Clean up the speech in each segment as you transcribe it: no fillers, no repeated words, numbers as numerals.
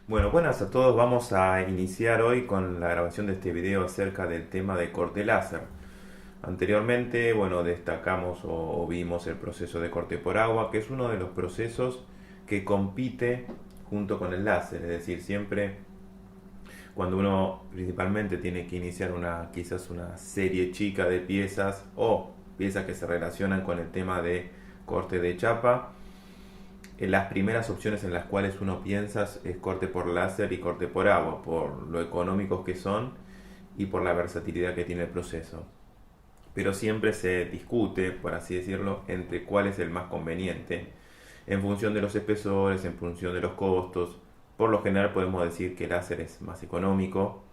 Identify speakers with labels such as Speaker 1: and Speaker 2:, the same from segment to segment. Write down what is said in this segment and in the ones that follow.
Speaker 1: Bueno, buenas a todos. Vamos a iniciar hoy con la grabación de este video acerca del tema de corte láser. Anteriormente, bueno, destacamos o vimos el proceso de corte por agua, que es uno de los procesos que compite junto con el láser. Es decir, siempre cuando uno principalmente tiene que iniciar quizás una serie chica de piezas o piezas que se relacionan con el tema de corte de chapa, las primeras opciones en las cuales uno piensa es corte por láser y corte por agua, por lo económicos que son y por la versatilidad que tiene el proceso. Pero siempre se discute, por así decirlo, entre cuál es el más conveniente, en función de los espesores, en función de los costos. Por lo general podemos decir que el láser es más económico,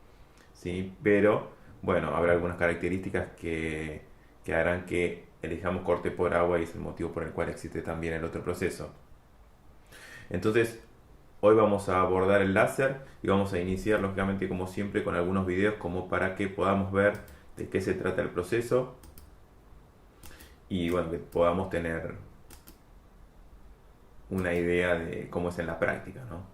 Speaker 1: ¿sí? Pero bueno, habrá algunas características que harán que elijamos corte por agua y es el motivo por el cual existe también el otro proceso. Entonces, hoy vamos a abordar el láser y vamos a iniciar, lógicamente, como siempre, con algunos videos como para que podamos ver de qué se trata el proceso y bueno, que podamos tener una idea de cómo es en la práctica, ¿no?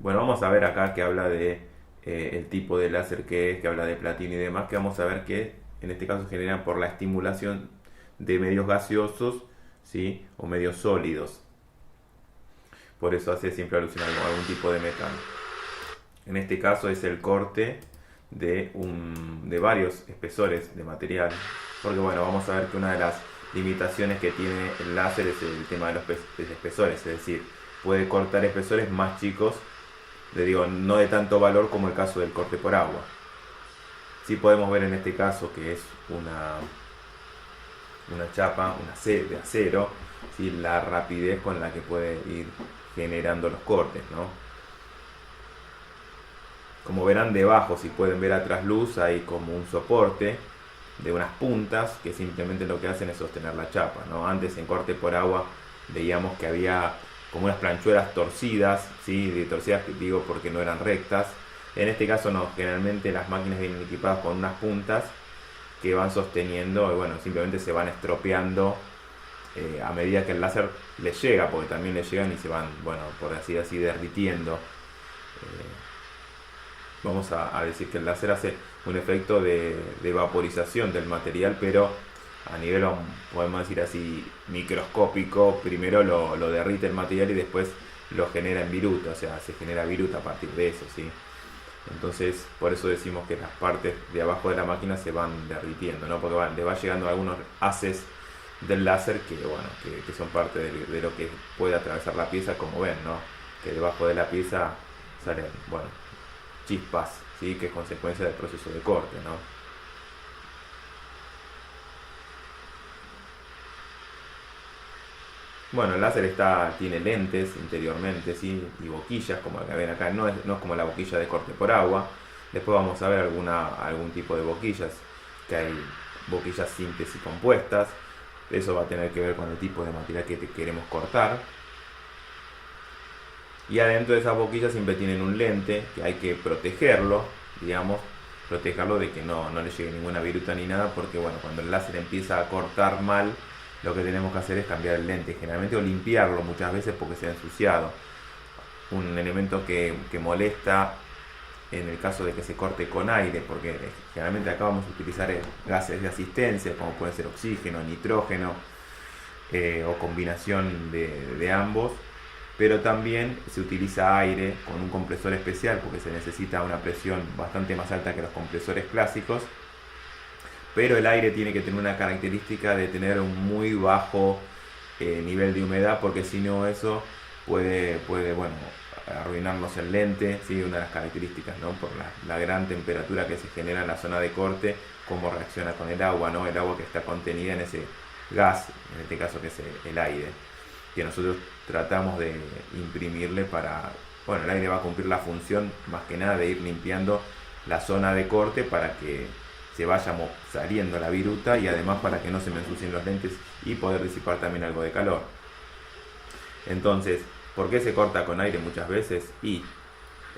Speaker 1: Bueno, vamos a ver acá que habla de el tipo de láser que es, que habla de platino y demás, que vamos a ver que en este caso generan por la estimulación de medios gaseosos, ¿sí? O medios sólidos. Por eso hace siempre alusión a algún tipo de metal. En este caso es el corte de varios espesores de material. Porque bueno, vamos a ver que una de las limitaciones que tiene el láser es el tema de los espesores. Es decir, puede cortar espesores más chicos, le digo, no de tanto valor como el caso del corte por agua. Sí podemos ver en este caso que es una chapa, de acero, ¿sí? La rapidez con la que puede ir generando los cortes, ¿no? Como verán debajo, si pueden ver a trasluz, hay como un soporte de unas puntas que simplemente lo que hacen es sostener la chapa, ¿no? Antes en corte por agua veíamos que había como unas planchuelas torcidas, ¿sí? De torcidas digo porque no eran rectas. En este caso no, generalmente las máquinas vienen equipadas con unas puntas que van sosteniendo y bueno, simplemente se van estropeando a medida que el láser les llega, porque también les llegan y se van, bueno, por así derritiendo. Vamos a decir que el láser hace un efecto de vaporización del material, pero a nivel, podemos decir así, microscópico. Primero lo derrite el material y después lo genera en viruta, o sea, se genera viruta a partir de eso, ¿sí? Entonces, por eso decimos que las partes de abajo de la máquina se van derritiendo, ¿no? Porque le va llegando algunos haces del láser que, bueno, que son parte de lo que puede atravesar la pieza, como ven, ¿no? Que debajo de la pieza salen, bueno, chispas, ¿sí? Que es consecuencia del proceso de corte, ¿no? Bueno, el láser tiene lentes interiormente, ¿sí? Y boquillas, como la que ven acá, no es como la boquilla de corte por agua. Después vamos a ver algún tipo de boquillas, que hay boquillas simples y compuestas. Eso va a tener que ver con el tipo de material que queremos cortar. Y adentro de esas boquillas siempre tienen un lente que hay que protegerlo, digamos, protegerlo de que no le llegue ninguna viruta ni nada, porque bueno, cuando el láser empieza a cortar mal, lo que tenemos que hacer es cambiar el lente generalmente o limpiarlo muchas veces porque se ha ensuciado. Un elemento que molesta en el caso de que se corte con aire, porque generalmente acá vamos a utilizar gases de asistencia como pueden ser oxígeno, nitrógeno o combinación de ambos, pero también se utiliza aire con un compresor especial porque se necesita una presión bastante más alta que los compresores clásicos, pero el aire tiene que tener una característica de tener un muy bajo nivel de humedad, porque si no eso puede bueno, arruinarnos el lente, ¿sí? Una de las características, ¿no? Por la gran temperatura que se genera en la zona de corte, cómo reacciona con el agua, ¿no? El agua que está contenida en ese gas, en este caso que es el aire, que nosotros tratamos de imprimirle para, bueno, el aire va a cumplir la función más que nada de ir limpiando la zona de corte para que se vaya saliendo la viruta y además para que no se me ensucien los lentes y poder disipar también algo de calor. Entonces, ¿por qué se corta con aire muchas veces? Y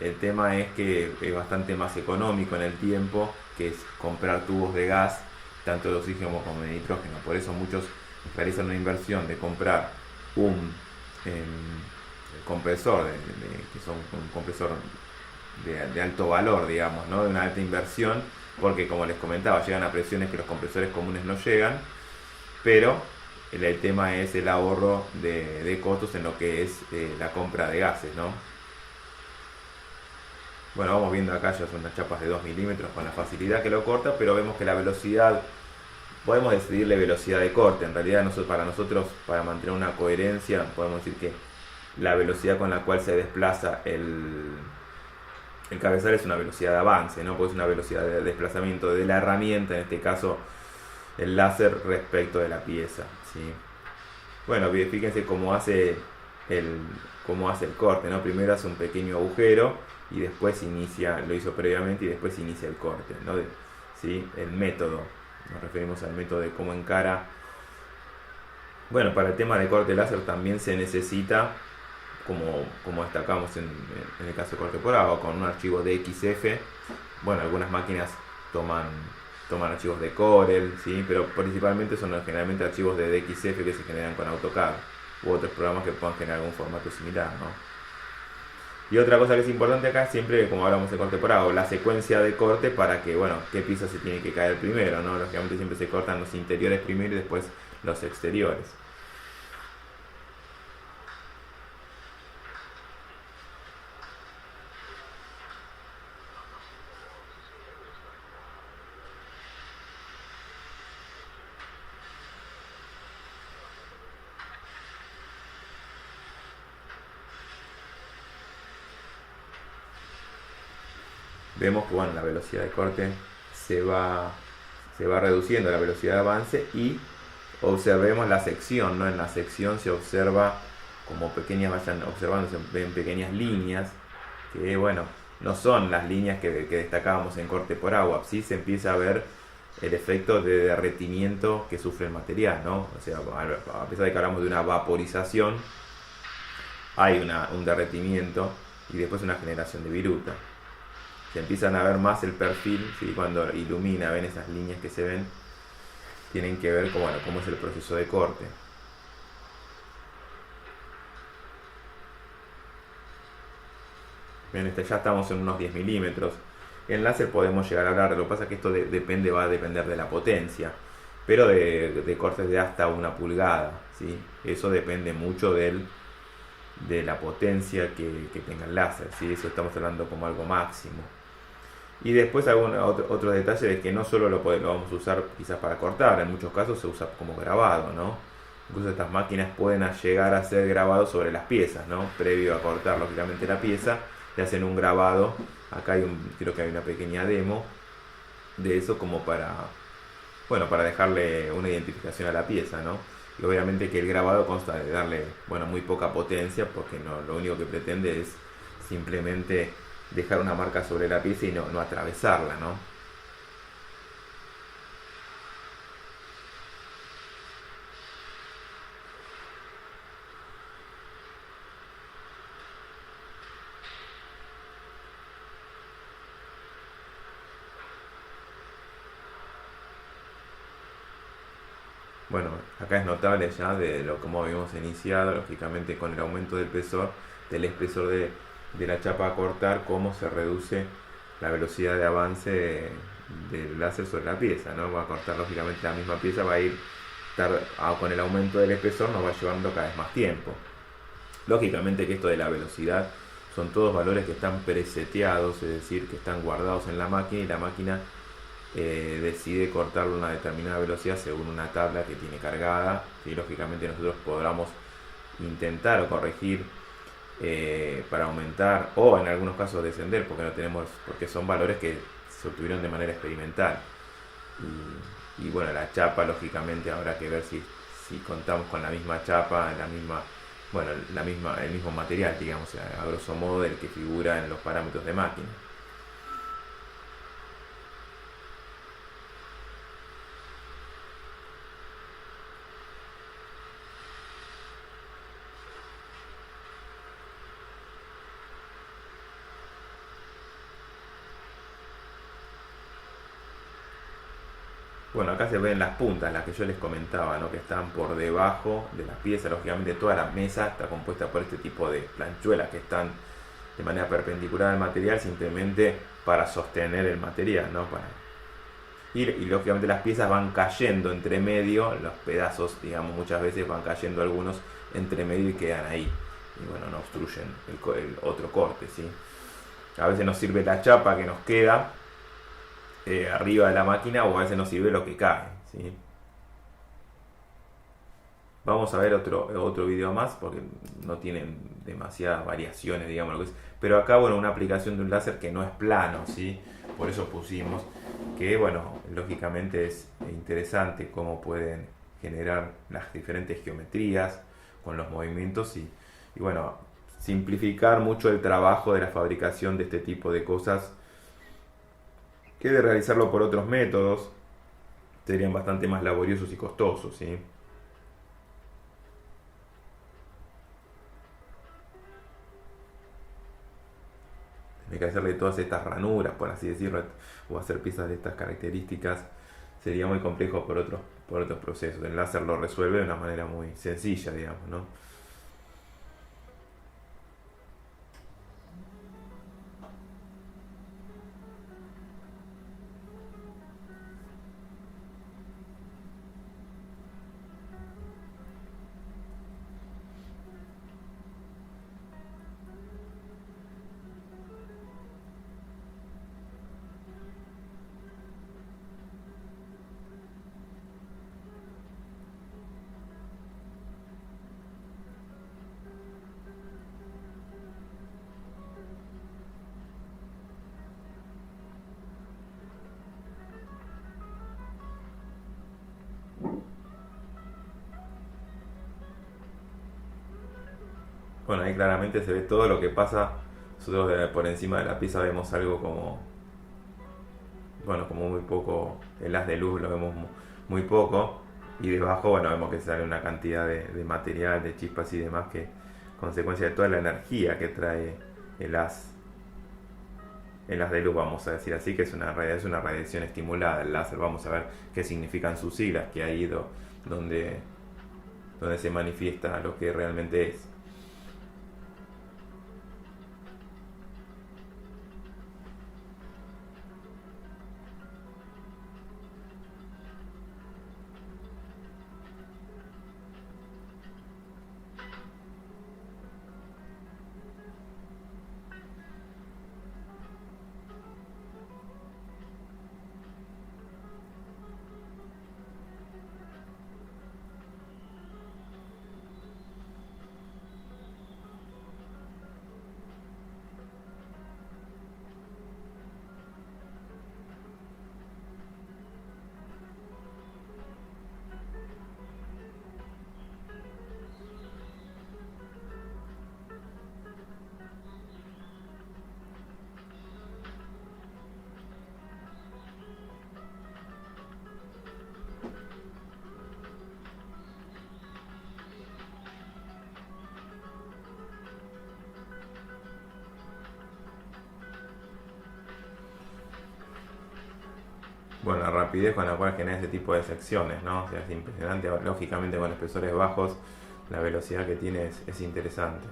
Speaker 1: el tema es que es bastante más económico en el tiempo, que es comprar tubos de gas, tanto de oxígeno como de nitrógeno. Por eso muchos realizan una inversión de comprar un el compresor, que son un compresor de alto valor, digamos, ¿no? De una alta inversión, porque como les comentaba, llegan a presiones que los compresores comunes no llegan, pero el tema es el ahorro de costos en lo que es la compra de gases, ¿no? Bueno, vamos viendo acá, ya son unas chapas de 2 milímetros con la facilidad que lo corta, pero vemos que la velocidad, podemos decidirle velocidad de corte. En realidad, para nosotros, para mantener una coherencia, podemos decir que la velocidad con la cual se desplaza el cabezal es una velocidad de avance, ¿no? Pues es una velocidad de desplazamiento de la herramienta, en este caso el láser, respecto de la pieza, ¿sí? Bueno, fíjense el, cómo hace el corte, ¿no? Primero hace un pequeño agujero y después inicia, lo hizo previamente y después inicia el corte, ¿no? ¿Sí? El método, nos referimos al método de cómo encara. Bueno, para el tema de corte láser también se necesita, como destacamos en el caso de corte por agua, con un archivo de XF. Bueno, algunas máquinas toman archivos de Corel, ¿sí? Pero principalmente son generalmente archivos de DXF que se generan con AutoCAD u otros programas que puedan generar algún formato similar, ¿no? Y otra cosa que es importante acá, siempre como hablamos de corte por agua, la secuencia de corte para que, bueno, qué pieza se tiene que caer primero, ¿no? Lógicamente siempre se cortan los interiores primero y después los exteriores. Vemos que, bueno, la velocidad de corte se va, se va reduciendo, la velocidad de avance, y observemos la sección, ¿no? En la sección se observa como pequeñas, vayan observando, se ven pequeñas líneas que, bueno, no son las líneas que destacábamos en corte por agua. Sí se empieza a ver el efecto de derretimiento que sufre el material, ¿no? O sea, a pesar de que hablamos de una vaporización, hay un derretimiento y después una generación de viruta. Se empiezan a ver más el perfil, ¿sí? Cuando ilumina, ven esas líneas que se ven, tienen que ver cómo es el proceso de corte. Bien, ya estamos en unos 10 milímetros. En láser podemos llegar a hablar, lo que pasa es que esto va a depender de la potencia, pero de cortes de hasta 1 pulgada, ¿sí? Eso depende mucho de la potencia que tenga el láser, ¿sí? Eso estamos hablando como algo máximo. Y después otro detalle es que no solo lo vamos a usar quizás para cortar, en muchos casos se usa como grabado, ¿no? Incluso estas máquinas pueden llegar a ser grabados sobre las piezas, ¿no? Previo a cortar lógicamente la pieza, le hacen un grabado. Acá creo que hay una pequeña demo de eso como para dejarle una identificación a la pieza, ¿no? Y obviamente que el grabado consta de darle, muy poca potencia, porque lo único que pretende es simplemente dejar una marca sobre la pieza y no atravesarla, ¿no? Bueno, acá es notable ya de lo como habíamos iniciado, lógicamente con el aumento del espesor de la chapa a cortar, cómo se reduce la velocidad de avance del láser sobre la pieza, ¿no? Va a cortar lógicamente la misma pieza, va a ir con el aumento del espesor nos va llevando cada vez más tiempo. Lógicamente que esto de la velocidad son todos valores que están preseteados, es decir, que están guardados en la máquina, y la máquina decide cortarlo a una determinada velocidad según una tabla que tiene cargada, y lógicamente nosotros podamos intentar o corregir para aumentar o en algunos casos descender, porque son valores que se obtuvieron de manera experimental. Y bueno, la chapa lógicamente habrá que ver si contamos con la misma chapa, el mismo material, digamos, a grosso modo del que figura en los parámetros de máquina. Bueno, acá se ven las puntas, las que yo les comentaba, ¿no? Que están por debajo de las piezas. Lógicamente toda la mesa está compuesta por este tipo de planchuelas que están de manera perpendicular al material, simplemente para sostener el material, ¿no? Y lógicamente las piezas van cayendo entre medio, los pedazos, digamos, muchas veces van cayendo algunos entre medio y quedan ahí. Y bueno, no obstruyen el otro corte, ¿sí? A veces nos sirve la chapa que nos queda arriba de la máquina, o a veces nos sirve lo que cae, ¿sí? Vamos a ver otro video más porque no tienen demasiadas variaciones, digamos lo que es. Pero acá, bueno, una aplicación de un láser que no es plano, ¿sí? Por eso pusimos que, bueno, lógicamente es interesante cómo pueden generar las diferentes geometrías con los movimientos y bueno, simplificar mucho el trabajo de la fabricación de este tipo de cosas, que de realizarlo por otros métodos serían bastante más laboriosos y costosos, ¿sí? Hay que hacerle todas estas ranuras, por así decirlo, o hacer piezas de estas características sería muy complejo por otros procesos. El láser lo resuelve de una manera muy sencilla, digamos, ¿no? Bueno, ahí claramente se ve todo lo que pasa. Nosotros por encima de la pieza vemos algo como, bueno, como muy poco, el haz de luz lo vemos muy poco, y debajo, bueno, vemos que sale una cantidad de material, de chispas y demás, que consecuencia de toda la energía que trae el haz, el haz de luz, vamos a decir así, que es una radiación estimulada, el láser. Vamos a ver qué significan sus siglas, que ha ido donde se manifiesta lo que realmente es. Bueno, la rapidez con la cual genera ese tipo de secciones, ¿no? O sea, es impresionante. Lógicamente con espesores bajos la velocidad que tiene es interesante.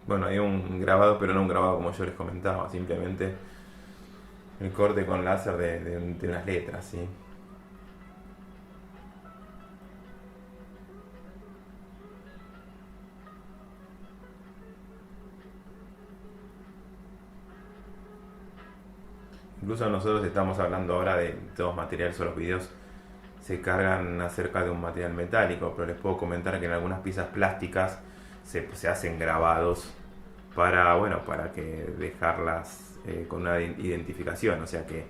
Speaker 1: Bueno, hay un grabado, pero no un grabado como yo les comentaba, simplemente el corte con láser de las letras, ¿sí? Incluso nosotros estamos hablando ahora de todos materiales, o los videos se cargan acerca de un material metálico, pero les puedo comentar que en algunas piezas plásticas se hacen grabados para, bueno, para que dejarlas con una identificación, o sea que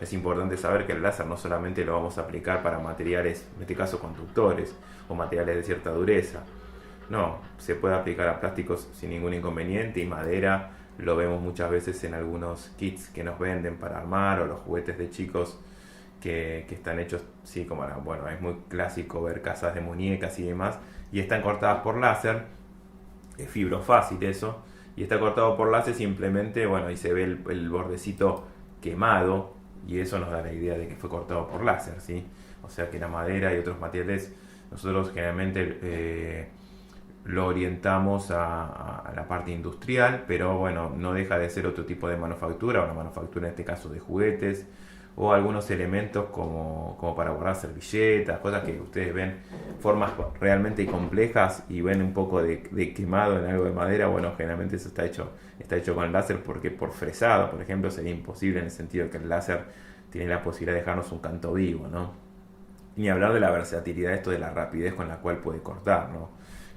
Speaker 1: es importante saber que el láser no solamente lo vamos a aplicar para materiales, en este caso conductores, o materiales de cierta dureza. No, se puede aplicar a plásticos sin ningún inconveniente, y madera lo vemos muchas veces en algunos kits que nos venden para armar, o los juguetes de chicos que están hechos, sí, como bueno, es muy clásico ver casas de muñecas y demás, y están cortadas por láser, es fibrofácil eso, y está cortado por láser simplemente, bueno, y se ve el bordecito quemado, y eso nos da la idea de que fue cortado por láser, ¿sí? O sea que la madera y otros materiales, nosotros generalmente lo orientamos a la parte industrial, pero bueno, no deja de ser otro tipo de manufactura, una manufactura en este caso de juguetes, o algunos elementos como para guardar servilletas, cosas que ustedes ven, formas realmente complejas, y ven un poco de quemado en algo de madera. Bueno, generalmente eso está hecho con láser, porque por fresado, por ejemplo, sería imposible, en el sentido de que el láser tiene la posibilidad de dejarnos un canto vivo, ¿no? Ni hablar de la versatilidad, esto de la rapidez con la cual puede cortar, ¿no?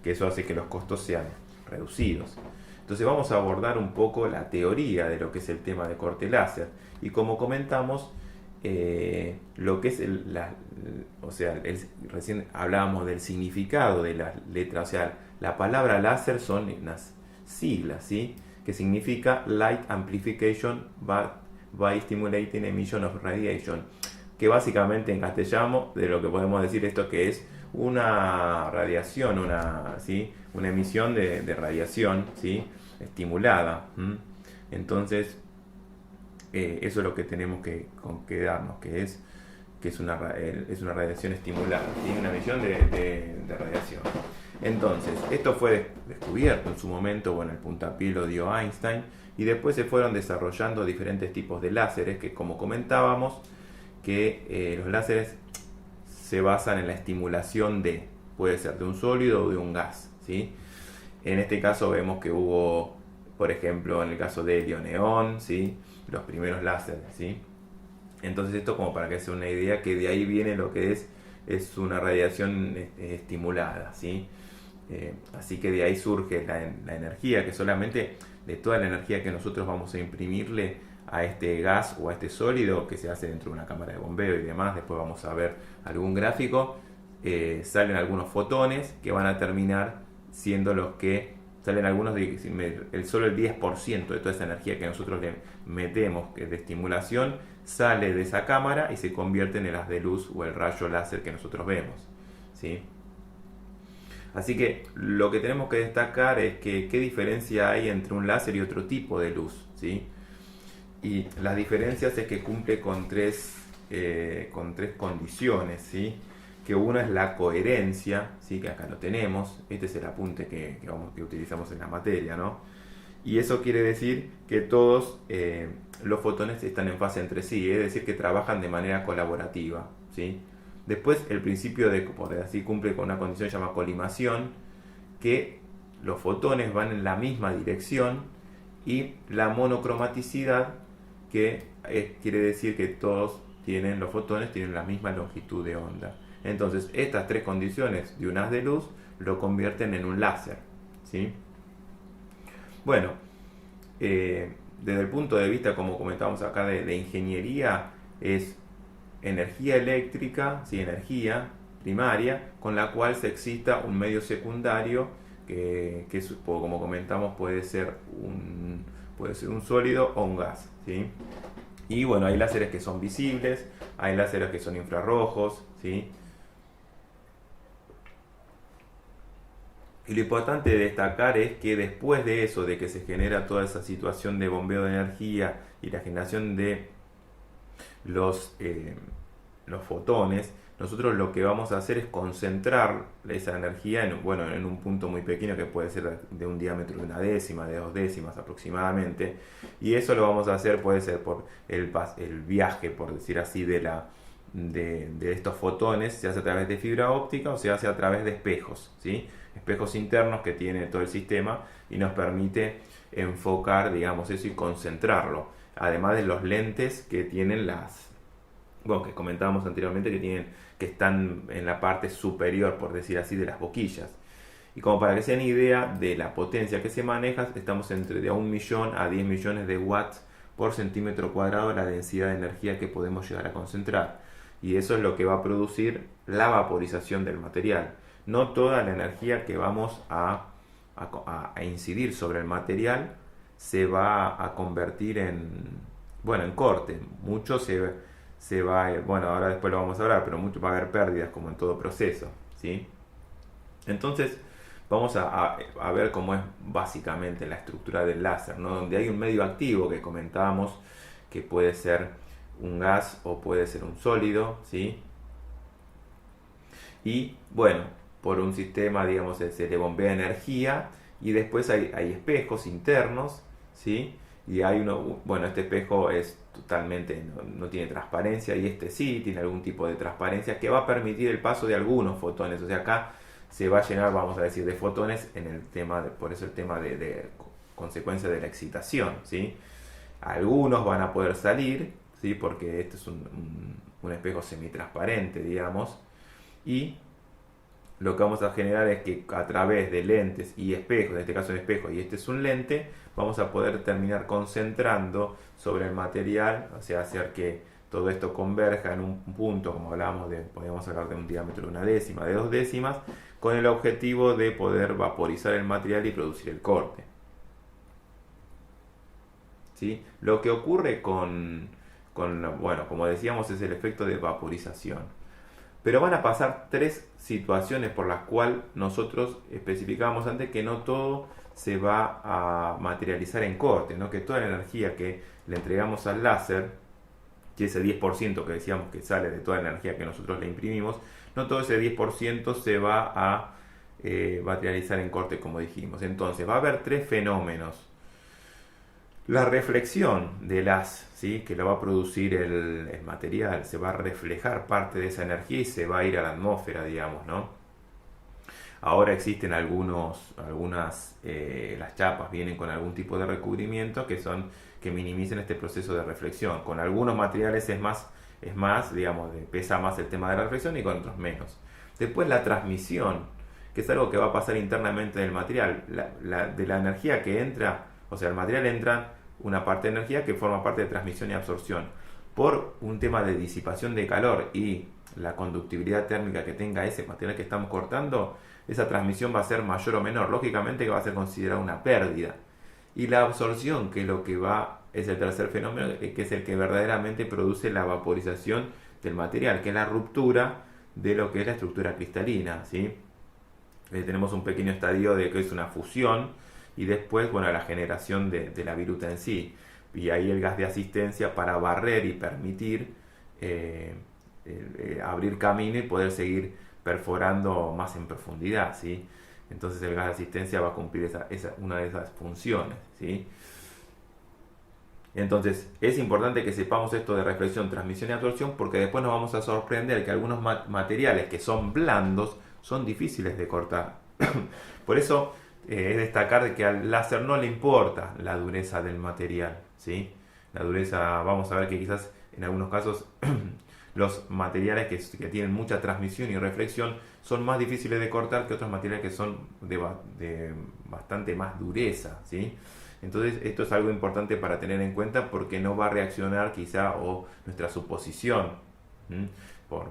Speaker 1: Que eso hace que los costos sean reducidos. Entonces vamos a abordar un poco la teoría de lo que es el tema de corte láser, y como comentamos, lo que es recién hablábamos del significado de las letras, o sea, la palabra láser son unas siglas, ¿sí? Que significa Light Amplification by Stimulating Emission of Radiation, que básicamente en castellano de lo que podemos decir esto que es una radiación, ¿sí? Una emisión de radiación, ¿sí? Estimulada. Entonces, eso es lo que tenemos que darnos, que es una radiación estimulada, ¿sí? Una emisión de radiación. Entonces, esto fue descubierto en su momento, bueno, el puntapié lo dio Einstein, y después se fueron desarrollando diferentes tipos de láseres, que como comentábamos, que los láseres se basan en la estimulación puede ser de un sólido o de un gas, ¿sí? En este caso vemos que hubo, por ejemplo, en el caso de helio-neón, ¿sí? Los primeros láseres, ¿sí? Entonces esto como para que se una idea que de ahí viene lo que es una radiación estimulada, ¿sí? Así que de ahí surge la energía, que solamente de toda la energía que nosotros vamos a imprimirle a este gas o a este sólido que se hace dentro de una cámara de bombeo y demás, después vamos a ver algún gráfico, salen algunos fotones que van a terminar siendo los que salen algunos solo el 10% de toda esa energía que nosotros le metemos de estimulación sale de esa cámara y se convierte en el haz de luz o el rayo láser que nosotros vemos, ¿sí? Así que lo que tenemos que destacar es que qué diferencia hay entre un láser y otro tipo de luz, ¿sí? Y las diferencias es que cumple con tres condiciones, ¿sí? Que una es la coherencia, ¿sí? Que acá lo tenemos, este es el apunte que utilizamos en la materia, ¿no? Y eso quiere decir que todos los fotones están en fase entre sí, es decir, que trabajan de manera colaborativa, ¿sí? Después el principio por así cumple con una condición llamada colimación, que los fotones van en la misma dirección, y la monocromaticidad, que quiere decir que todos los fotones tienen la misma longitud de onda. Entonces estas tres condiciones de un haz de luz lo convierten en un láser, ¿sí? Bueno, desde el punto de vista, como comentamos acá, de ingeniería, es energía eléctrica, ¿sí? Energía primaria, con la cual se excita un medio secundario que como comentamos, puede ser un sólido o un gas, ¿sí? Y bueno, hay láseres que son visibles, hay láseres que son infrarrojos, ¿sí? Y lo importante de destacar es que después de eso, de que se genera toda esa situación de bombeo de energía y la generación de los fotones, nosotros lo que vamos a hacer es concentrar esa energía en un punto muy pequeño, que puede ser de un diámetro de una décima, de 2 décimas aproximadamente, y eso lo vamos a hacer, puede ser por el viaje, por decir así, de estos fotones, se hace a través de fibra óptica o se hace a través de espejos, ¿sí? Espejos internos que tiene todo el sistema, y nos permite enfocar, digamos, eso y concentrarlo, además de los lentes que tienen que comentábamos anteriormente, que están en la parte superior, por decir así, de las boquillas. Y como para que se den idea de la potencia que se maneja, estamos entre de 1 millón a 10 millones de watts por centímetro cuadrado la densidad de energía que podemos llegar a concentrar. Y eso es lo que va a producir la vaporización del material. No toda la energía que vamos a incidir sobre el material se va a convertir en corte. Mucho se va, bueno, ahora después lo vamos a hablar, pero mucho va a haber pérdidas como en todo proceso, ¿sí? Entonces, vamos a ver cómo es básicamente la estructura del láser, ¿no? Donde hay un medio activo que comentábamos, que puede ser un gas o puede ser un sólido, ¿sí? Y bueno, por un sistema, digamos, se le bombea energía y después hay espejos internos, ¿sí? Y hay bueno, este espejo es totalmente, no tiene transparencia, y este sí tiene algún tipo de transparencia que va a permitir el paso de algunos fotones. O sea, acá se va a llenar, vamos a decir, de fotones en el tema, por eso el tema de consecuencia de la excitación, ¿sí? Algunos van a poder salir, ¿sí? Porque este es un espejo semitransparente, digamos, y lo que vamos a generar es que a través de lentes y espejos, en este caso un espejo y este es un lente, vamos a poder terminar concentrando sobre el material, o sea, hacer que todo esto converja en un punto, como hablábamos, podríamos hablar de un diámetro de 1/10, de 2/10, con el objetivo de poder vaporizar el material y producir el corte, ¿sí? Lo que ocurre bueno, como decíamos, es el efecto de vaporización. Pero van a pasar tres situaciones por las cuales nosotros especificábamos antes que no todo se va a materializar en corte, ¿no? Que toda la energía que le entregamos al láser, que ese 10% que decíamos que sale de toda la energía que nosotros le imprimimos, no todo ese 10% se va a materializar en corte, como dijimos. Entonces va a haber tres fenómenos. La reflexión del haz, ¿sí? Que lo va a producir el material, se va a reflejar parte de esa energía y se va a ir a la atmósfera, digamos, ¿no? Ahora existen las chapas vienen con algún tipo de recubrimiento que minimicen este proceso de reflexión. Con algunos materiales es más, digamos, pesa más el tema de la reflexión y con otros menos. Después la transmisión, que es algo que va a pasar internamente en el material, de la energía que entra. O sea, el material entra una parte de energía que forma parte de transmisión y absorción. Por un tema de disipación de calor y la conductividad térmica que tenga ese material que estamos cortando, esa transmisión va a ser mayor o menor. Lógicamente que va a ser considerada una pérdida. Y la absorción, que es el tercer fenómeno, que es el que verdaderamente produce la vaporización del material, que es la ruptura de lo que es la estructura cristalina, ¿sí? Tenemos un pequeño estadio de que es una fusión, y después, bueno, la generación de la viruta en sí, y ahí el gas de asistencia para barrer y permitir abrir camino y poder seguir perforando más en profundidad, ¿sí? Entonces el gas de asistencia va a cumplir una de esas funciones, ¿sí? Entonces es importante que sepamos esto de reflexión, transmisión y absorción, porque después nos vamos a sorprender que algunos materiales que son blandos son difíciles de cortar. Por eso es destacar de que al láser no le importa la dureza del material, ¿sí? La dureza, vamos a ver que quizás en algunos casos los materiales que tienen mucha transmisión y reflexión son más difíciles de cortar que otros materiales que son de bastante más dureza, ¿sí? Entonces esto es algo importante para tener en cuenta, porque no va a reaccionar quizá, o nuestra suposición, por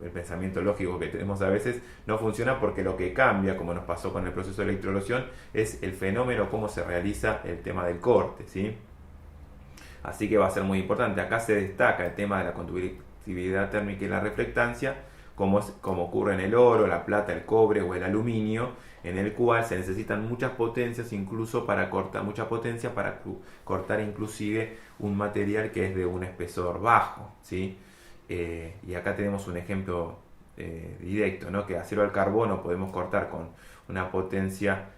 Speaker 1: el pensamiento lógico que tenemos a veces, no funciona, porque lo que cambia, como nos pasó con el proceso de electroerosión, es el fenómeno, cómo se realiza el tema del corte, ¿sí? Así que va a ser muy importante. Acá se destaca el tema de la conductividad térmica y la reflectancia, como ocurre en el oro, la plata, el cobre o el aluminio, en el cual se necesitan muchas potencias, incluso para cortar, cortar inclusive un material que es de un espesor bajo, ¿sí? Y acá tenemos un ejemplo directo, ¿no? Que acero al carbono podemos cortar con una potencia,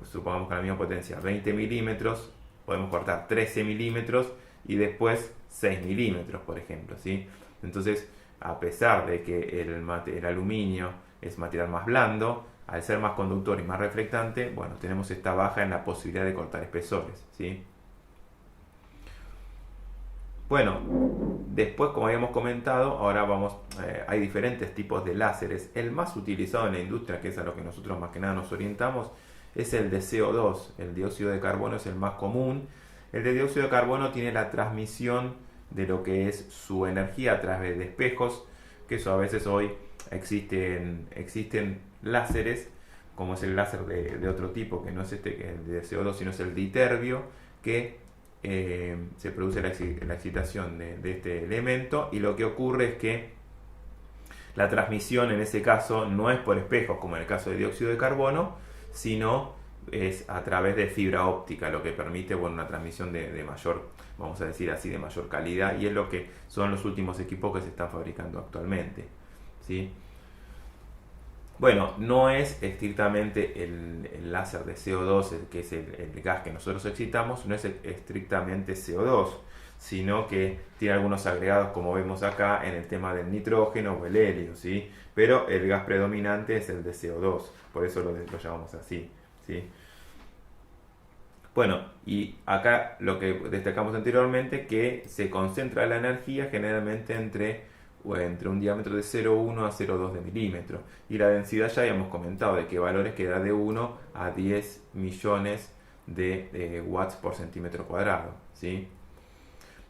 Speaker 1: supongamos que la misma potencia 20 milímetros, podemos cortar 13 milímetros y después 6 milímetros, por ejemplo, ¿sí? Entonces, a pesar de que el aluminio es material más blando, al ser más conductor y más reflectante, bueno, tenemos esta baja en la posibilidad de cortar espesores, ¿sí? Bueno, después, como habíamos comentado, ahora hay diferentes tipos de láseres. El más utilizado en la industria, que es a lo que nosotros más que nada nos orientamos, es el de CO2. El dióxido de carbono es el más común. El de dióxido de carbono tiene la transmisión de lo que es su energía a través de espejos, que eso a veces hoy existen láseres, como es el láser de otro tipo, que no es el de CO2, sino es el diterbio, que se produce la excitación de este elemento, y lo que ocurre es que la transmisión en ese caso no es por espejos como en el caso de dióxido de carbono, sino es a través de fibra óptica, lo que permite una transmisión de mayor, vamos a decir así, de mayor calidad, y es lo que son los últimos equipos que se están fabricando actualmente, ¿sí? Bueno, no es estrictamente el láser de CO2, que es el gas que nosotros excitamos, no es estrictamente CO2, sino que tiene algunos agregados, como vemos acá, en el tema del nitrógeno o el helio, ¿sí? Pero el gas predominante es el de CO2, por eso lo llamamos así, ¿sí? Bueno, y acá lo que destacamos anteriormente, que se concentra la energía generalmente entre un diámetro de 0,1 a 0,2 de milímetro, y la densidad ya habíamos comentado de que valores que da de 1 a 10 millones de watts por centímetro cuadrado, ¿sí?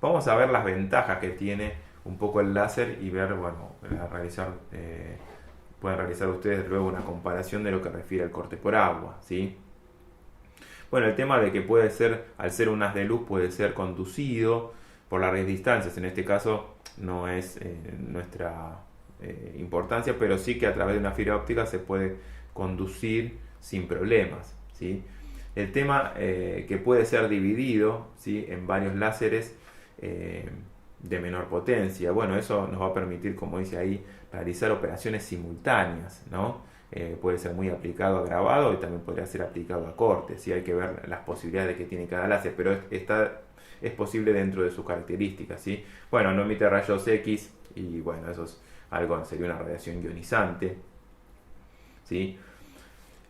Speaker 1: Vamos a ver las ventajas que tiene un poco el láser y ver, pueden realizar ustedes luego una comparación de lo que refiere al corte por agua, ¿sí? Bueno, el tema de que puede ser, al ser un haz de luz, puede ser conducido por largas distancias. En este caso no es nuestra importancia, pero sí que a través de una fibra óptica se puede conducir sin problemas, ¿sí? El tema que puede ser dividido, ¿sí?, en varios láseres de menor potencia. Bueno, eso nos va a permitir, como dice ahí, realizar operaciones simultáneas, ¿no? Puede ser muy aplicado a grabado y también podría ser aplicado a corte, ¿sí? Hay que ver las posibilidades que tiene cada láser, pero es posible dentro de sus características, ¿sí? Bueno, no emite rayos X y bueno, eso es sería una radiación ionizante, ¿sí?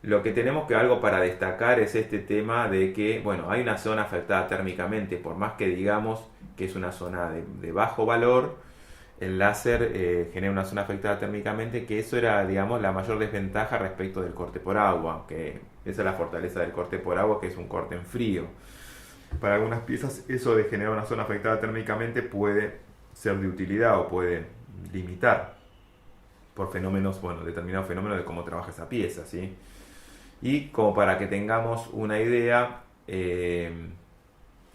Speaker 1: Lo que tenemos que algo para destacar es este tema de que, bueno, hay una zona afectada térmicamente, por más que digamos que es una zona de bajo valor, el láser genera una zona afectada térmicamente, que eso era, digamos, la mayor desventaja respecto del corte por agua, que esa es la fortaleza del corte por agua, que es un corte en frío. Para algunas piezas eso de generar una zona afectada térmicamente puede ser de utilidad o puede limitar por fenómenos, determinados fenómenos de cómo trabaja esa pieza, ¿sí? Y como para que tengamos una idea,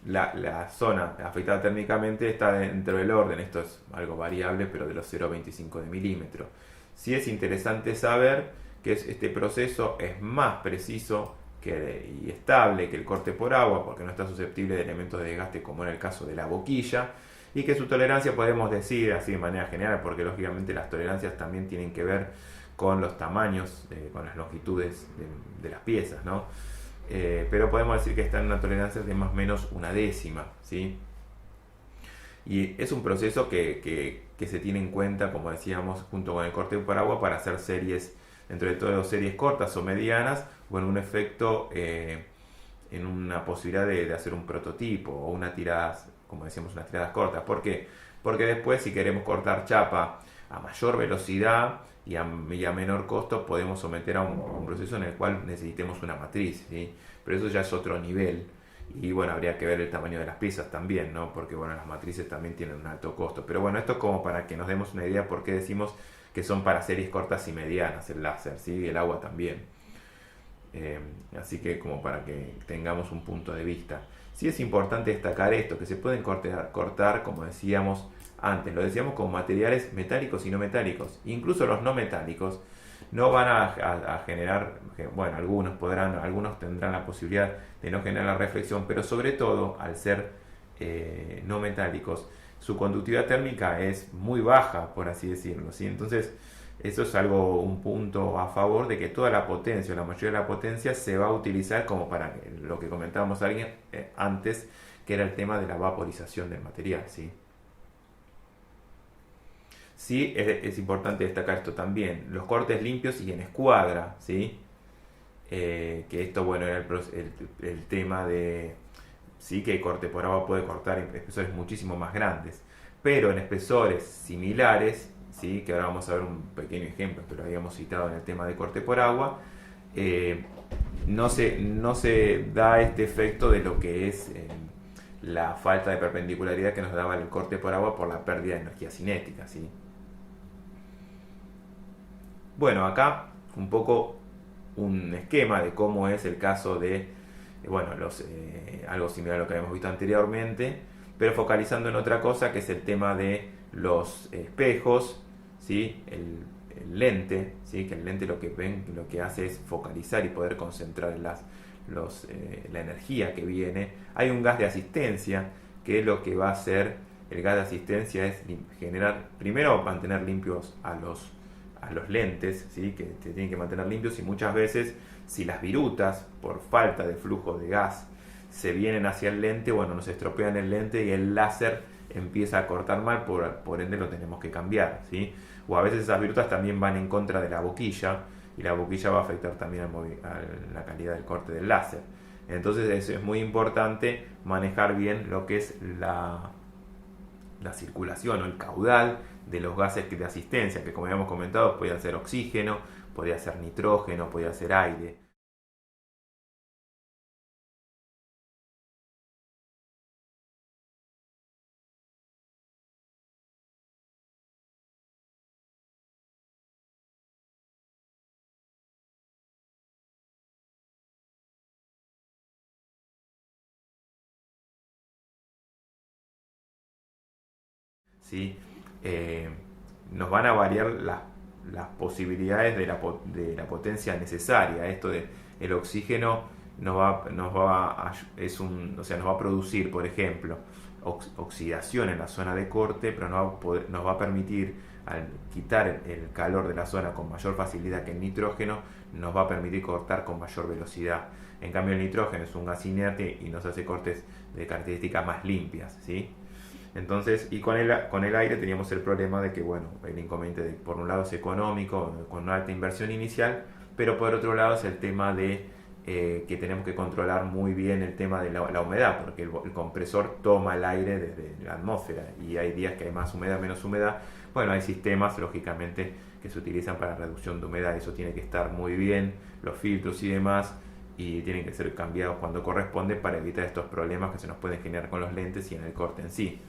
Speaker 1: la zona afectada térmicamente está dentro del orden, esto es algo variable, pero de los 0,25 de milímetro. Sí es interesante saber que este proceso es más preciso y estable que el corte por agua, porque no está susceptible de elementos de desgaste como en el caso de la boquilla, y que su tolerancia, podemos decir así de manera general, porque lógicamente las tolerancias también tienen que ver con los tamaños, con las longitudes de las piezas, ¿no? Pero podemos decir que está en una tolerancia de más o menos una décima, ¿sí? Y es un proceso que se tiene en cuenta, como decíamos, junto con el corte por agua, para hacer series, dentro de todo, series cortas o medianas, o en un efecto, en una posibilidad de hacer un prototipo o una tirada, como decíamos, unas tiradas cortas. ¿Por qué? Porque después, si queremos cortar chapa a mayor velocidad y a menor costo, podemos someter a un proceso en el cual necesitemos una matriz, ¿sí? Pero eso ya es otro nivel, y bueno, habría que ver el tamaño de las piezas también, ¿no? Porque bueno, las matrices también tienen un alto costo, pero bueno, esto es como para que nos demos una idea por qué decimos que son para series cortas y medianas el láser, ¿sí? Y el agua también, así que como para que tengamos un punto de vista. Sí es importante destacar esto, que se pueden cortar, como decíamos antes, lo decíamos, con materiales metálicos y no metálicos. Incluso los no metálicos no van a generar, bueno, algunos tendrán la posibilidad de no generar la reflexión, pero sobre todo, al ser no metálicos, su conductividad térmica es muy baja, por así decirlo, ¿sí? Entonces, eso es un punto a favor de que toda la potencia, la mayoría de la potencia, se va a utilizar como para lo que comentábamos antes, que era el tema de la vaporización del material, ¿sí? Sí, es importante destacar esto también, los cortes limpios y en escuadra, ¿sí? Que esto, bueno, era el tema de, sí, que el corte por agua puede cortar en espesores muchísimo más grandes, pero en espesores similares, ¿sí? Que ahora vamos a ver un pequeño ejemplo, pero habíamos citado en el tema de corte por agua, no se da este efecto de lo que es la falta de perpendicularidad que nos daba el corte por agua por la pérdida de energía cinética, ¿sí? Bueno, acá un poco un esquema de cómo es el caso de, bueno, algo similar a lo que habíamos visto anteriormente, pero focalizando en otra cosa que es el tema de los espejos, ¿sí? El lente, ¿sí? Que el lente lo que hace es focalizar y poder concentrar la energía que viene. Hay un gas de asistencia que es lo que va a hacer el gas de asistencia es generar, primero mantener limpios a los lentes, ¿sí? Que se tienen que mantener limpios, y muchas veces si las virutas por falta de flujo de gas se vienen hacia el lente, bueno, nos estropean el lente y el láser empieza a cortar mal, por ende lo tenemos que cambiar, ¿sí? O a veces esas virutas también van en contra de la boquilla, y la boquilla va a afectar también a la calidad del corte del láser. Entonces es muy importante manejar bien lo que es la circulación o el caudal de los gases de asistencia, que como habíamos comentado podía ser oxígeno, podía ser nitrógeno, podía ser aire. ¿Sí? Eh, Nos van a variar las posibilidades de la potencia necesaria. Esto de el oxígeno o sea, nos va a producir, por ejemplo, oxidación en la zona de corte, pero nos va a permitir, al quitar el calor de la zona con mayor facilidad que el nitrógeno, nos va a permitir cortar con mayor velocidad. En cambio, el nitrógeno es un gas inerte y nos hace cortes de características más limpias, ¿sí? Entonces, y con el aire teníamos el problema de que, bueno, el inconveniente de, por un lado es económico, con una alta inversión inicial, pero por otro lado es el tema de que tenemos que controlar muy bien el tema de la humedad, porque el compresor toma el aire desde la atmósfera, y hay días que hay más humedad, menos humedad. Bueno, hay sistemas, lógicamente, que se utilizan para reducción de humedad, eso tiene que estar muy bien, los filtros y demás, y tienen que ser cambiados cuando corresponde para evitar estos problemas que se nos pueden generar con los lentes y en el corte en sí.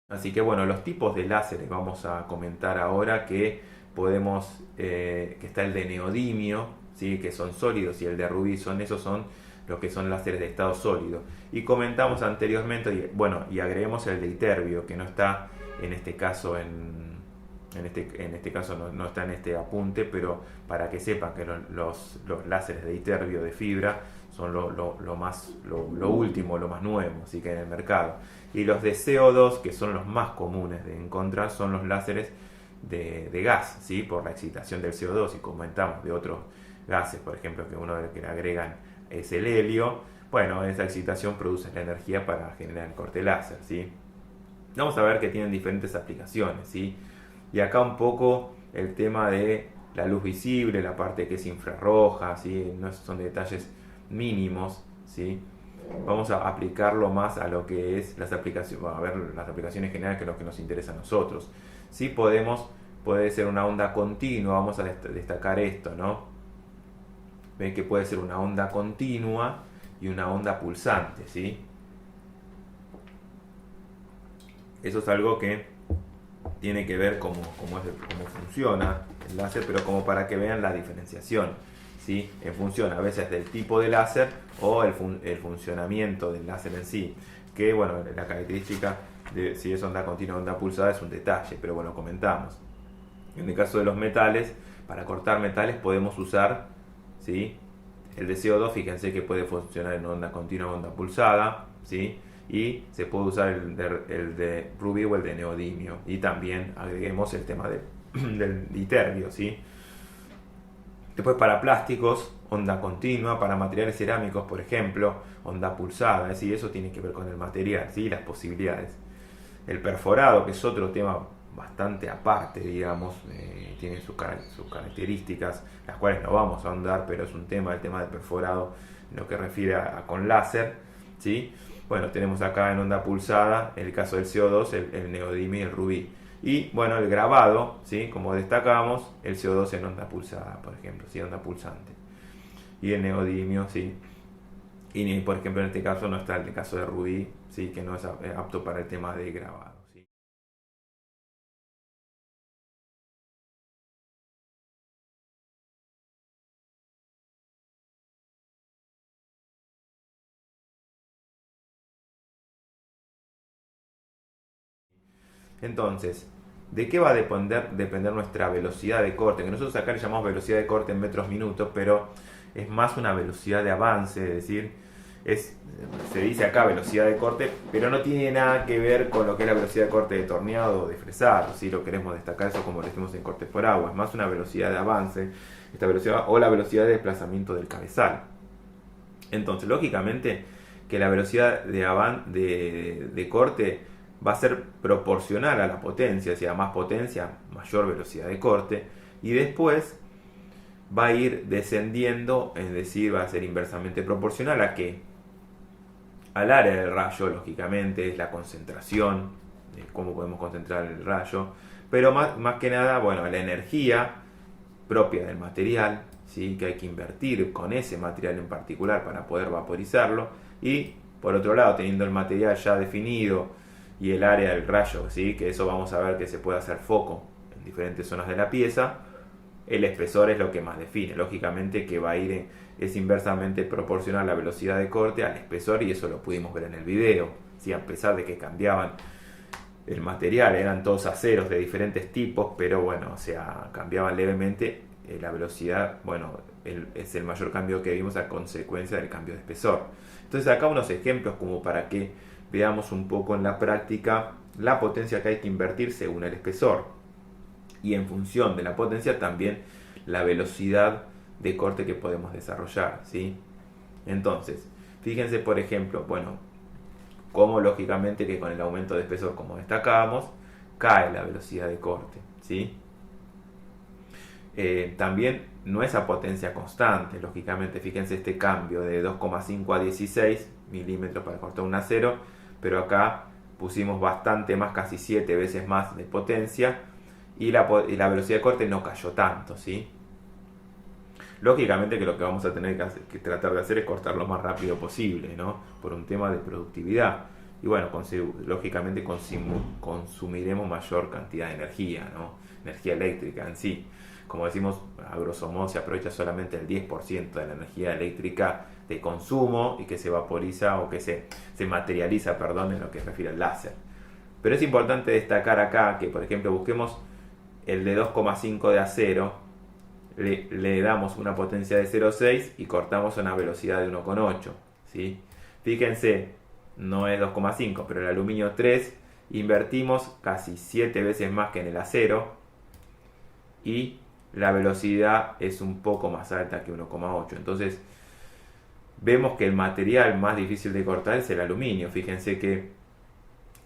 Speaker 1: Así que bueno, los tipos de láseres vamos a comentar ahora, que está el de neodimio, ¿sí? Que son sólidos, y el de rubí, esos son los que son láseres de estado sólido. Y comentamos anteriormente, y agreguemos el de iterbio, que no está en este caso en este caso no está en este apunte, pero para que sepan que los láseres de iterbio de fibra son lo último, lo más nuevo, así que en el mercado. Y los de CO2, que son los más comunes de encontrar, son los láseres de gas, ¿sí? Por la excitación del CO2, y comentamos de otros gases, por ejemplo, que uno de los que le agregan es el helio. Bueno, esa excitación produce la energía para generar el corte láser, ¿sí? Vamos a ver que tienen diferentes aplicaciones, ¿sí? Y acá un poco el tema de la luz visible, la parte que es infrarroja, ¿sí? No son detalles mínimos, ¿sí? Vamos a aplicarlo más a lo que es las aplicaciones, a ver las aplicaciones generales, que es lo que nos interesa a nosotros. Sí puede ser una onda continua, vamos a destacar esto, ¿no? Ven que puede ser una onda continua y una onda pulsante, ¿sí? Eso es algo que tiene que ver cómo funciona el láser, pero como para que vean la diferenciación, ¿sí? En función a veces del tipo de láser o el funcionamiento del láser en sí, que bueno, la característica de si es onda continua o onda pulsada es un detalle, pero bueno, comentamos. En el caso de los metales, para cortar metales podemos usar, ¿sí? El de CO2, fíjense que puede funcionar en onda continua o onda pulsada, ¿sí? Y se puede usar el de rubí o el de neodimio, y también agreguemos el tema del iterbio, ¿sí? Después, para plásticos, onda continua; para materiales cerámicos, por ejemplo, onda pulsada, ¿sí? Eso tiene que ver con el material, ¿sí? Las posibilidades. El perforado, que es otro tema bastante aparte, digamos, tiene sus características, las cuales no vamos a ahondar, pero es el tema del perforado en lo que refiere a con láser, ¿sí? Bueno, tenemos acá en onda pulsada, en el caso del CO2, el neodimio y el rubí. Y bueno, el grabado, ¿sí? Como destacamos, el CO2 en onda pulsada, por ejemplo, ¿sí? Onda pulsante. Y el neodimio, ¿sí? Y por ejemplo en este caso no está el caso de rubí, ¿sí? Que no es apto para el tema de grabado, ¿sí? Entonces, ¿de qué va a depender nuestra velocidad de corte? Que nosotros acá le llamamos velocidad de corte en metros minutos, pero es más una velocidad de avance, es decir, se dice acá velocidad de corte, pero no tiene nada que ver con lo que es la velocidad de corte de torneado o de fresado, si lo queremos destacar eso como lo decimos en cortes por agua, es más una velocidad de avance, esta velocidad o la velocidad de desplazamiento del cabezal. Entonces, lógicamente, que la velocidad de corte va a ser proporcional a la potencia, si a más potencia, mayor velocidad de corte, y después va a ir descendiendo, es decir, va a ser inversamente proporcional a que al área del rayo, lógicamente, es la concentración, cómo podemos concentrar el rayo, pero más que nada, bueno, la energía propia del material, ¿sí? Que hay que invertir con ese material en particular para poder vaporizarlo, y por otro lado, teniendo el material ya definido y el área del rayo, ¿sí? Que eso vamos a ver que se puede hacer foco en diferentes zonas de la pieza, el espesor es lo que más define, lógicamente que va a ir, es inversamente proporcional la velocidad de corte al espesor, y eso lo pudimos ver en el video, ¿sí? A pesar de que cambiaban el material, eran todos aceros de diferentes tipos, pero bueno, o sea, cambiaban levemente la velocidad, bueno, es el mayor cambio que vimos a consecuencia del cambio de espesor. Entonces acá unos ejemplos como para que veamos un poco en la práctica la potencia que hay que invertir según el espesor, y en función de la potencia también la velocidad de corte que podemos desarrollar, ¿sí? Entonces, fíjense por ejemplo, bueno, como lógicamente que con el aumento de espesor, como destacábamos, cae la velocidad de corte, ¿sí? También no es a potencia constante, lógicamente, fíjense este cambio de 2,5 a 16 milímetros para cortar un acero, pero acá pusimos bastante más, casi 7 veces más de potencia, y la velocidad de corte no cayó tanto, ¿sí? Lógicamente que lo que vamos a tener que tratar de hacer es cortar lo más rápido posible, ¿no? Por un tema de productividad. Y bueno, lógicamente consumiremos mayor cantidad de energía, ¿no? Energía eléctrica en sí. Como decimos, a grosso modo se aprovecha solamente el 10% de la energía eléctrica de consumo y que se vaporiza o que se materializa, perdón, en lo que se refiere al láser. Pero es importante destacar acá que, por ejemplo, busquemos el de 2,5 de acero, le damos una potencia de 0,6 y cortamos a una velocidad de 1,8, ¿sí? Fíjense, no es 2,5, pero el aluminio 3, invertimos casi 7 veces más que en el acero, y la velocidad es un poco más alta que 1,8. Entonces, vemos que el material más difícil de cortar es el aluminio. Fíjense que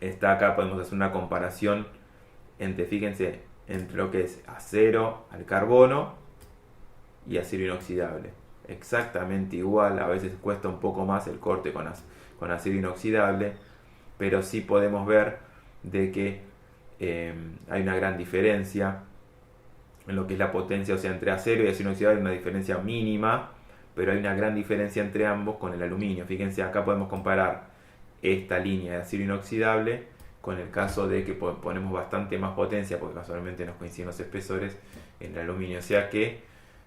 Speaker 1: está acá, podemos hacer una comparación fíjense, entre lo que es acero al carbono y acero inoxidable. Exactamente igual, a veces cuesta un poco más el corte con acero inoxidable, pero sí podemos ver de que hay una gran diferencia en lo que es la potencia, o sea, entre acero y acero inoxidable hay una diferencia mínima, pero hay una gran diferencia entre ambos con el aluminio. Fíjense, acá podemos comparar esta línea de acero inoxidable con el caso de que ponemos bastante más potencia, porque casualmente nos coinciden los espesores en el aluminio, o sea que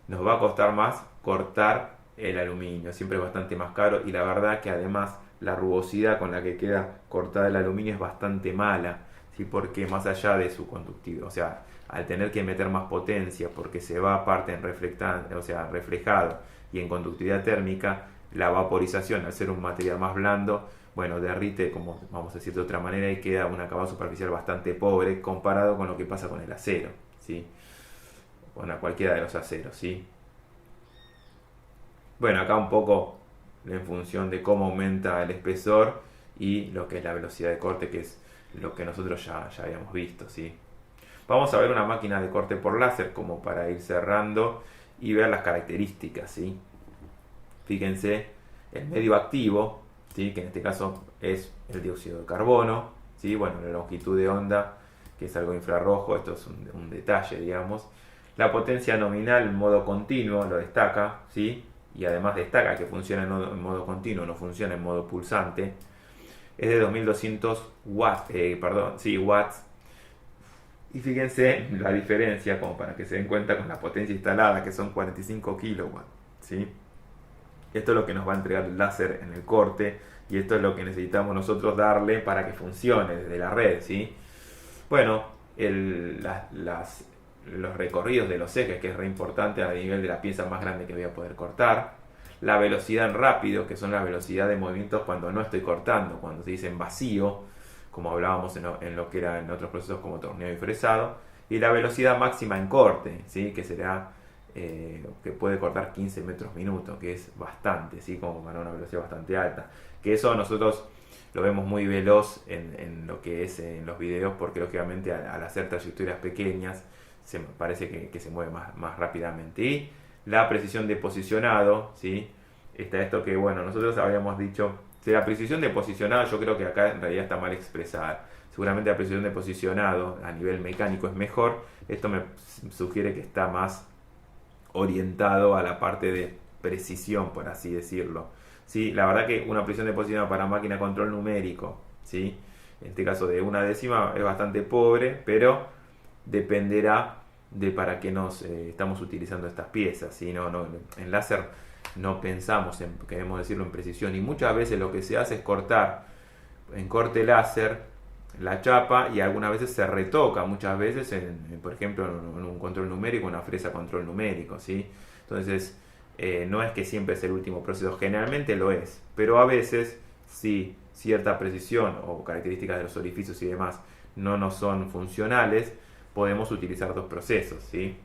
Speaker 1: nos va a costar más cortar el aluminio, siempre es bastante más caro, y la verdad que además la rugosidad con la que queda cortada el aluminio es bastante mala, ¿sí? Porque más allá de su conductividad, o sea, al tener que meter más potencia porque se va aparte en reflejado y en conductividad térmica, la vaporización, al ser un material más blando, bueno, derrite, como vamos a decir de otra manera, y queda un acabado superficial bastante pobre comparado con lo que pasa con el acero, ¿sí? Con cualquiera de los aceros, ¿sí? Bueno, acá un poco en función de cómo aumenta el espesor y lo que es la velocidad de corte, que es lo que nosotros ya habíamos visto, ¿sí? Vamos a ver una máquina de corte por láser como para ir cerrando y ver las características, ¿sí? Fíjense el medio activo, ¿sí? Que en este caso es el dióxido de carbono, ¿sí? Bueno, la longitud de onda, que es algo infrarrojo, esto es un detalle, digamos. La potencia nominal en modo continuo lo destaca, ¿sí? Y además destaca que funciona en modo continuo, no funciona en modo pulsante. Es de 2200 watts, watts. Y fíjense la diferencia, como para que se den cuenta, con la potencia instalada, que son 45 kilowatts, ¿sí? Esto es lo que nos va a entregar el láser en el corte, y esto es lo que necesitamos nosotros darle para que funcione desde la red, ¿sí? Bueno, los recorridos de los ejes, que es re importante a nivel de la pieza más grande que voy a poder cortar. La velocidad en rápido, que son la velocidad de movimientos cuando no estoy cortando, cuando se dice en vacío, como hablábamos en lo que era en otros procesos como torneo y fresado. Y la velocidad máxima en corte, ¿sí? Que será que puede cortar 15 metros minuto, que es bastante, ¿sí? Como para una velocidad bastante alta. Que eso nosotros lo vemos muy veloz en lo que es en los videos, porque lógicamente al hacer trayectorias pequeñas parece que se mueve más rápidamente. Y la precisión de posicionado, ¿sí? Está esto que, bueno, nosotros habíamos dicho, si la precisión de posicionado, yo creo que acá en realidad está mal expresada. Seguramente la precisión de posicionado a nivel mecánico es mejor. Esto me sugiere que está más orientado a la parte de precisión, por así decirlo. ¿Sí? La verdad que una precisión de posicionado para máquina control numérico, ¿sí? En este caso de una décima, es bastante pobre, pero dependerá de para qué nos estamos utilizando estas piezas, ¿sí? En láser no pensamos queremos decirlo, en precisión, y muchas veces lo que se hace es cortar en corte láser la chapa, y algunas veces se retoca, muchas veces por ejemplo en un control numérico, una fresa control numérico, ¿sí? Entonces no es que siempre es el último proceso, generalmente lo es, pero a veces si cierta precisión o características de los orificios y demás no nos son funcionales, podemos utilizar dos procesos, ¿sí?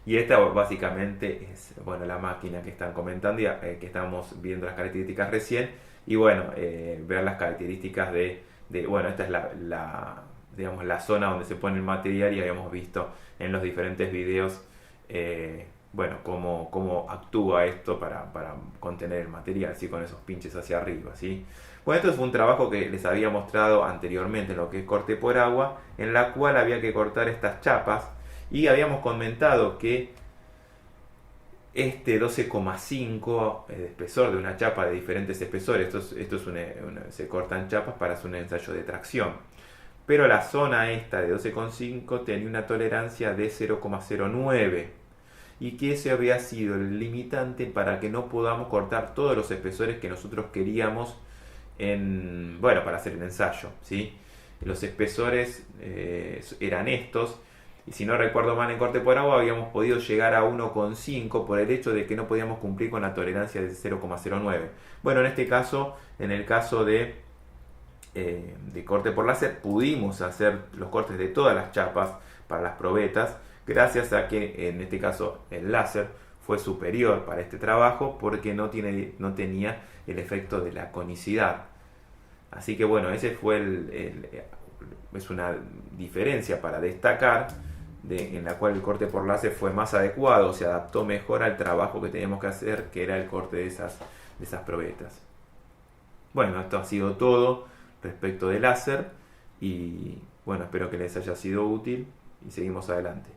Speaker 1: Y esta básicamente es, bueno, la máquina que están comentando, que estamos viendo las características recién, y bueno, ver las características bueno, esta es digamos, la zona donde se pone el material, y habíamos visto en los diferentes videos, bueno, cómo actúa esto para contener el material, ¿sí? Con esos pinches hacia arriba, ¿sí? Bueno, esto fue un trabajo que les había mostrado anteriormente en lo que es corte por agua, en la cual había que cortar estas chapas, y habíamos comentado que este 12,5 de espesor de una chapa de diferentes espesores, esto es se cortan chapas para hacer un ensayo de tracción, pero la zona esta de 12,5 tenía una tolerancia de 0,09, y que ese había sido el limitante para que no podamos cortar todos los espesores que nosotros queríamos para hacer el ensayo, ¿sí? Los espesores eran estos, y si no recuerdo mal, en corte por agua habíamos podido llegar a 1,5 por el hecho de que no podíamos cumplir con la tolerancia de 0,09. Bueno, en este caso, en el caso de corte por láser, pudimos hacer los cortes de todas las chapas para las probetas, gracias a que en este caso el láser fue superior para este trabajo, porque no tenía el efecto de la conicidad. Así que bueno, ese fue es una diferencia para destacar, en la cual el corte por láser fue más adecuado, se adaptó mejor al trabajo que teníamos que hacer, que era el corte de esas probetas. Bueno, esto ha sido todo respecto del láser, y bueno, espero que les haya sido útil, y seguimos adelante.